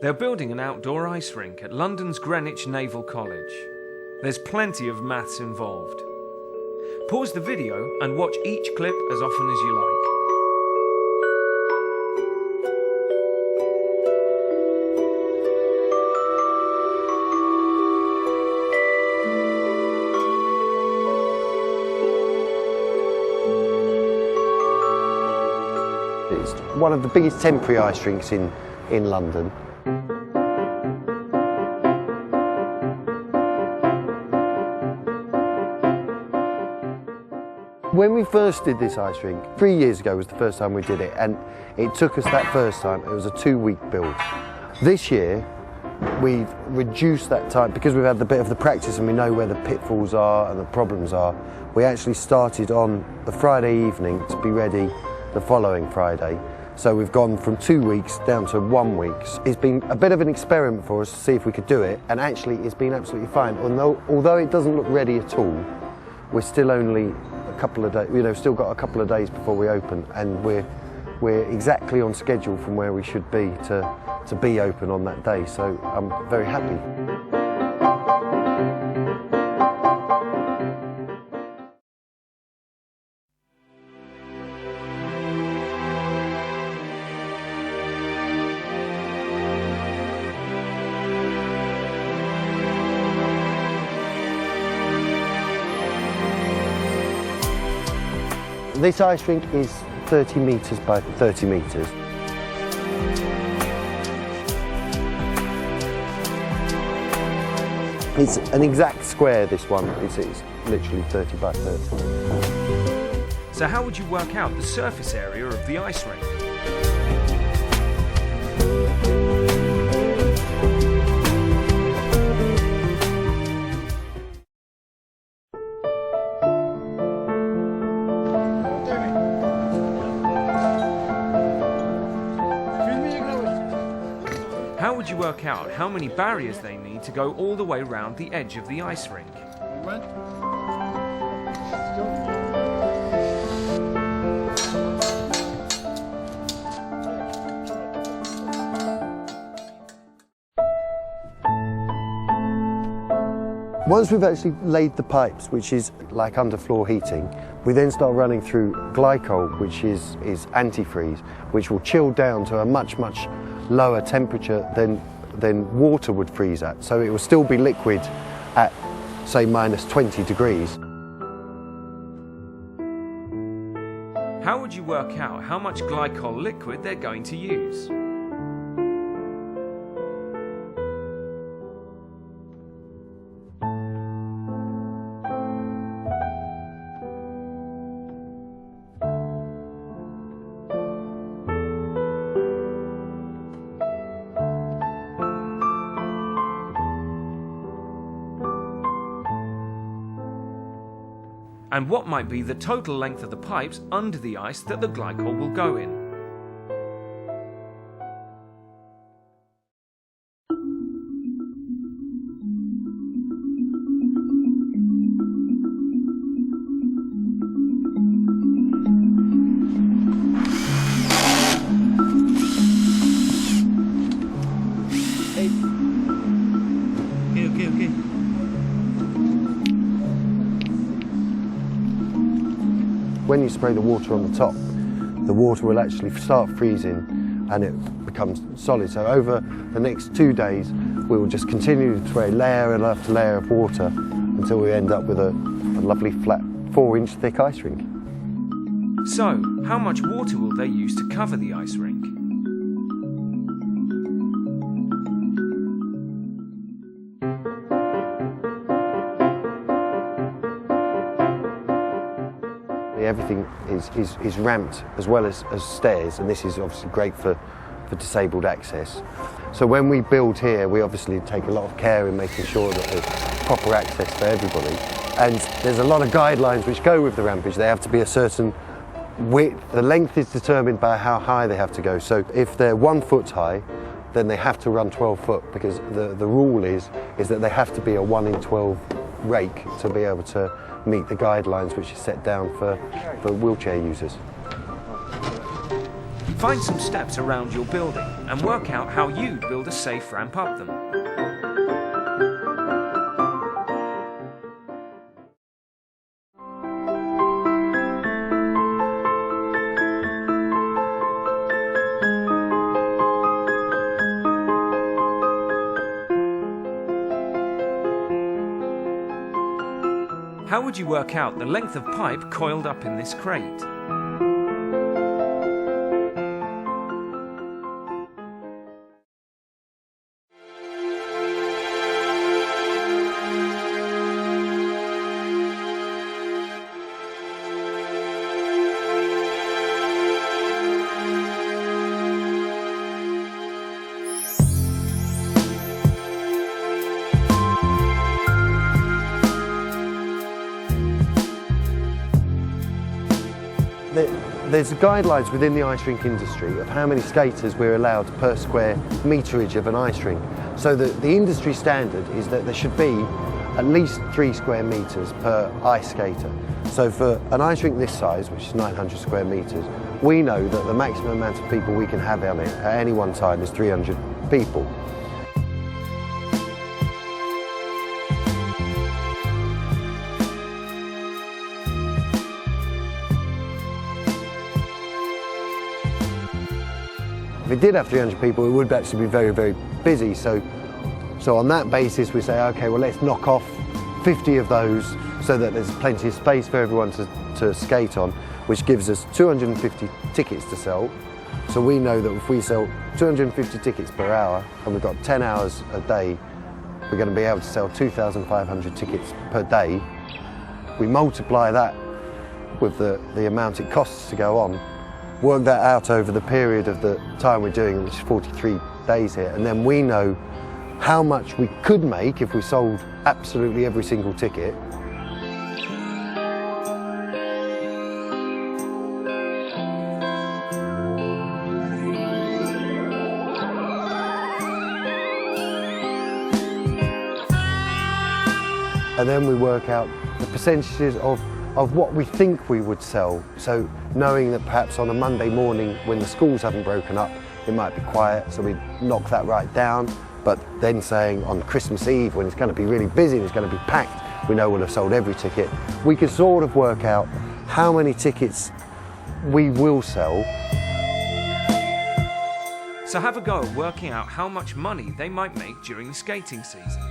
They're building an outdoor ice rink at London's Greenwich Naval College. There's plenty of maths involved. Pause the video and watch each clip as often as you like. It's one of the biggest temporary ice rinks in London. When we first did this ice rink, 3 years ago was the first time we did it, and it took us that first time, it was a 2-week build. This year, we've reduced that time, because we've had the bit of the practice and we know where the pitfalls are and the problems are. We actually started on the Friday evening to be ready the following Friday. So we've gone from 2 weeks down to 1 week. It's been a bit of an experiment for us to see if we could do it, and actually it's been absolutely fine. Although it doesn't look ready at all, we're still only a couple of days, still got a couple of days before we open, and we're exactly on schedule from where we should be to be open on that day. So I'm very happy. This ice rink is 30 metres by 30 metres. It's an exact square, this one. It's literally 30 by 30. So how would you work out the surface area of the ice rink? How would you work out how many barriers they need to go all the way round the edge of the ice rink? Once we've actually laid the pipes, which is like underfloor heating, we then start running through glycol, which is antifreeze, which will chill down to a much lower temperature than water would freeze at. So it will still be liquid at, say, minus 20 degrees. How would you work out how much glycol liquid they're going to use? And what might be the total length of the pipes under the ice that the glycol will go in? Okay. When you spray the water on the top, the water will actually start freezing and it becomes solid. So over the next 2 days, we will just continue to spray layer after layer of water until we end up with a lovely flat 4-inch thick ice rink. So, how much water will they use to cover the ice rink? Everything is ramped as well as stairs, and this is obviously great for disabled access. So when we build here, we obviously take a lot of care in making sure that there's proper access for everybody. And there's a lot of guidelines which go with the rampage. They have to be a certain width. The length is determined by how high they have to go. So if they're 1 foot high, then they have to run 12 foot, because the rule is that they have to be a 1 in 12 rake to be able to meet the guidelines which are set down for wheelchair users. Find some steps around your building and work out how you'd build a safe ramp up them. How would you work out the length of pipe coiled up in this crate? There's guidelines within the ice rink industry of how many skaters we're allowed per square meterage of an ice rink. So the industry standard is that there should be at least 3 square meters per ice skater. So for an ice rink this size, which is 900 square meters, we know that the maximum amount of people we can have on it at any one time is 300 people. If we did have 300 people, it would actually be very, very busy. So on that basis, we say, okay, well, let's knock off 50 of those so that there's plenty of space for everyone to skate on, which gives us 250 tickets to sell. So we know that if we sell 250 tickets per hour and we've got 10 hours a day, we're going to be able to sell 2,500 tickets per day. We multiply that with the amount it costs to go on, work that out over the period of the time we're doing it, which is 43 days here, and then we know how much we could make if we sold absolutely every single ticket. And then we work out the percentages of what we think we would sell. So knowing that perhaps on a Monday morning when the schools haven't broken up, it might be quiet, so we knock that right down. But then saying on Christmas Eve, when it's going to be really busy and it's going to be packed, we know we'll have sold every ticket. We can sort of work out how many tickets we will sell. So have a go at working out how much money they might make during the skating season.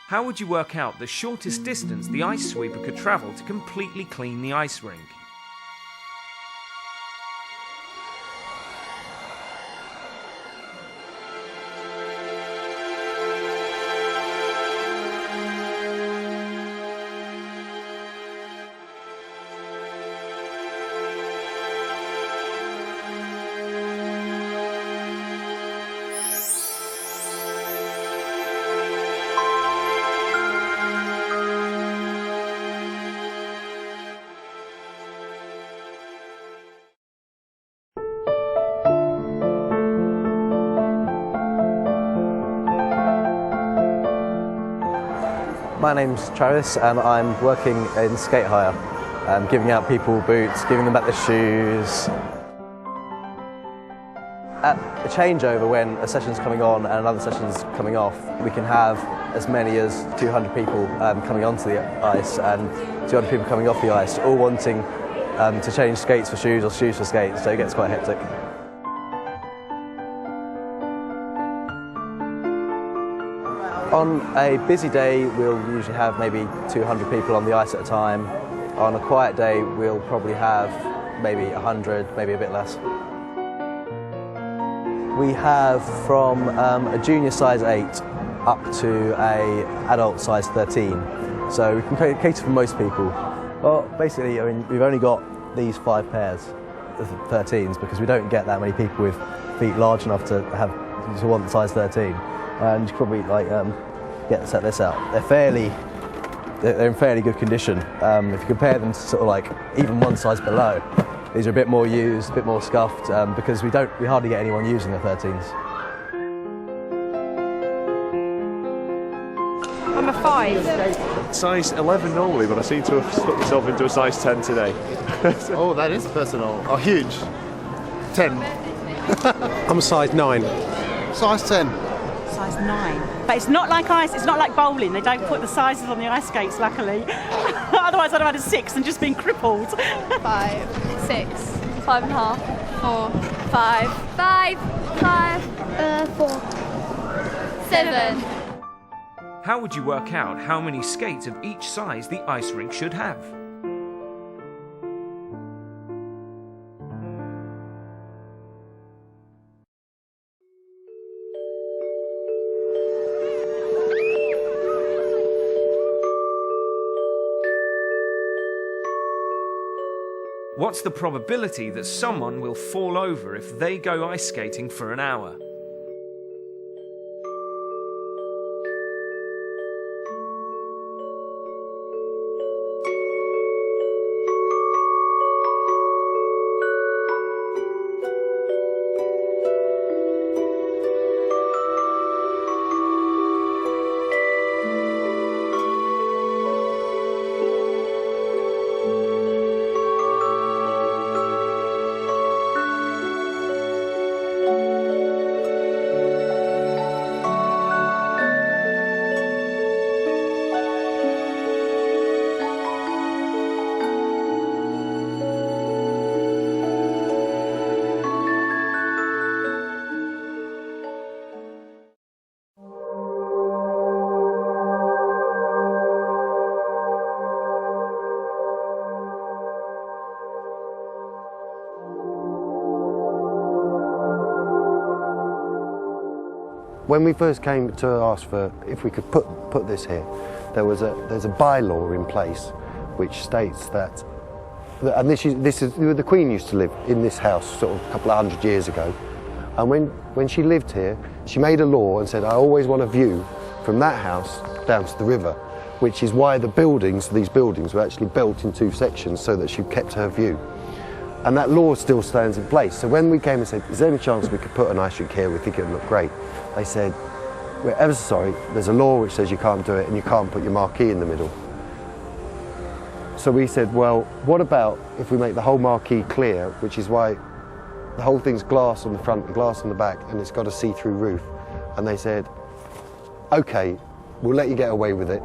How would you work out the shortest distance the ice sweeper could travel to completely clean the ice rink? My name's Travis and I'm working in skate hire, giving out people boots, giving them back their shoes. At a changeover, when a session's coming on and another session's coming off, we can have as many as 200 people coming onto the ice and 200 people coming off the ice, all wanting to change skates for shoes or shoes for skates, so it gets quite hectic. On a busy day, we'll usually have maybe 200 people on the ice at a time. On a quiet day, we'll probably have maybe 100, maybe a bit less. We have from a junior size 8 up to a adult size 13. So we can cater for most people. Well, basically, I mean, we've only got these 5 pairs of 13s because we don't get that many people with feet large enough to want size 13. And you can probably set this out. They're fairly they're in fairly good condition. If you compare them to sort of like even one size below, these are a bit more used, a bit more scuffed, because we hardly get anyone using the 13s. I'm a 5. Size 11 normally, but I seem to have stuck myself into a size 10 today. Oh, that is personal. Oh, huge. 10. I'm a size 9. Size 10. Size 9. But it's not like ice, it's not like bowling. They don't put the sizes on the ice skates, luckily. Otherwise I'd have had a 6 and just been crippled. 5, 6, 5.5, 4, 5, 5, 5, 4, 7. How would you work out how many skates of each size the ice rink should have? What's the probability that someone will fall over if they go ice skating for an hour? When we first came to ask for if we could put this here, there's a bylaw in place which states that, and this is the Queen used to live in this house sort of a couple of 100 years ago, and when she lived here, she made a law and said, I always want a view from that house down to the river, which is why these buildings were actually built in 2 sections so that she kept her view. And that law still stands in place. So when we came and said, is there any chance we could put an ice rink here? We think it would look great. They said, we're ever so sorry, there's a law which says you can't do it and you can't put your marquee in the middle. So we said, well, what about if we make the whole marquee clear, which is why the whole thing's glass on the front and glass on the back, and it's got a see-through roof. And they said, okay, we'll let you get away with it.